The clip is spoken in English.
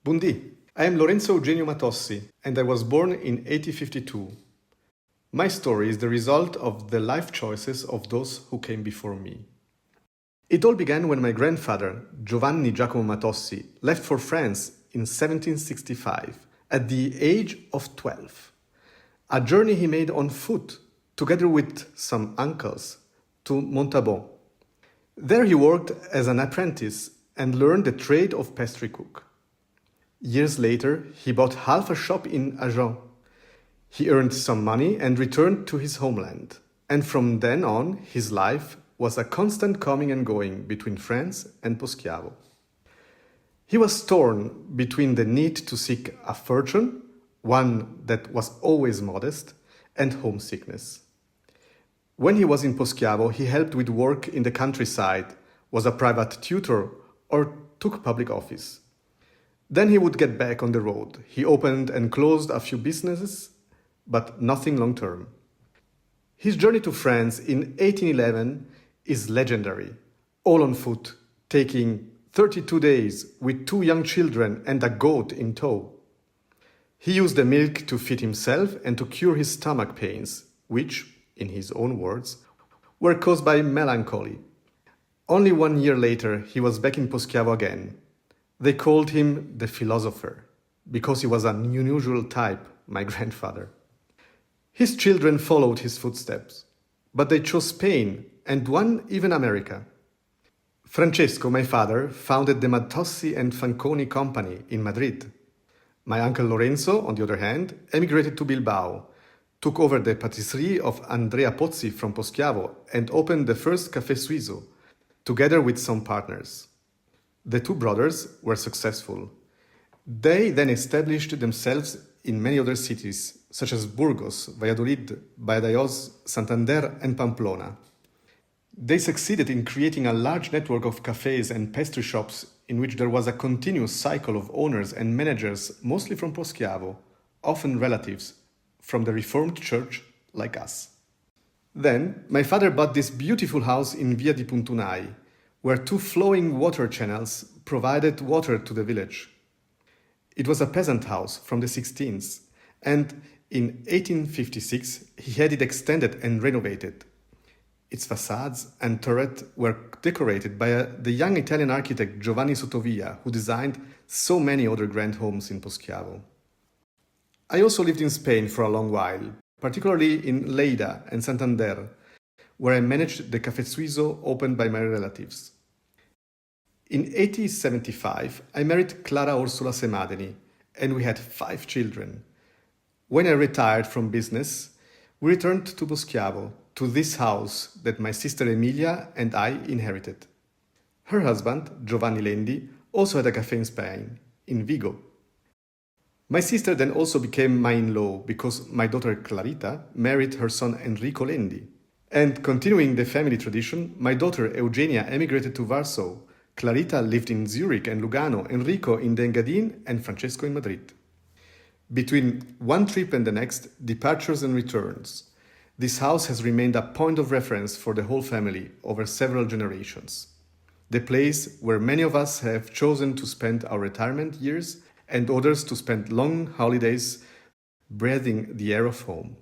Buondì, I am Lorenzo Eugenio Matossi and I was born in 1852. My story is the result of the life choices of those who came before me. It all began when my grandfather, Giovanni Giacomo Matossi, left for France in 1765 at the age of 12. A journey he made on foot, together with some uncles, to Montabon. There he worked as an apprentice and learned the trade of pastry cook. Years later, he bought half a shop in Agen. He earned some money and returned to his homeland. And from then on, his life was a constant coming and going between France and Poschiavo. He was torn between the need to seek a fortune, one that was always modest, and homesickness. When he was in Poschiavo, he helped with work in the countryside, was a private tutor, or took public office. Then he would get back on the road. He opened and closed a few businesses, but nothing long-term. His journey to France in 1811 is legendary, all on foot, taking 32 days with 2 young children and a goat in tow. He used the milk to feed himself and to cure his stomach pains, which, in his own words, were caused by melancholy. Only 1 year later, he was back in Poschiavo again. They called him the philosopher, because he was an unusual type, my grandfather. His children followed his footsteps, but they chose Spain and one even America. Francesco, my father, founded the Matossi and Fanconi company in Madrid. My uncle Lorenzo, on the other hand, emigrated to Bilbao, took over the patisserie of Andrea Pozzi from Poschiavo and opened the first café Suizo, together with some partners. The 2 brothers were successful. They then established themselves in many other cities, such as Burgos, Valladolid, Badajoz, Santander, and Pamplona. They succeeded in creating a large network of cafés and pastry shops in which there was a continuous cycle of owners and managers, mostly from Poschiavo, often relatives from the Reformed Church like us. Then, my father bought this beautiful house in Via di Puntunai, where 2 flowing water channels provided water to the village. It was a peasant house from the 16th, and in 1856 he had it extended and renovated. Its facades and turret were decorated by the young Italian architect Giovanni Sottovia, who designed so many other grand homes in Poschiavo. I also lived in Spain for a long while, particularly in Lleida and Santander, where I managed the Café Suizo opened by my relatives. In 1875, I married Clara Ursula Semadeni, and we had 5 children. When I retired from business, we returned to Poschiavo, to this house that my sister Emilia and I inherited. Her husband, Giovanni Lendi, also had a café in Spain, in Vigo. My sister then also became my in-law because my daughter Clarita married her son Enrico Lendi. And continuing the family tradition, my daughter Eugenia emigrated to Warsaw. Clarita lived in Zurich and Lugano, Enrico in the Engadine, and Francesco in Madrid. Between one trip and the next, departures and returns, this house has remained a point of reference for the whole family over several generations. The place where many of us have chosen to spend our retirement years and others to spend long holidays breathing the air of home.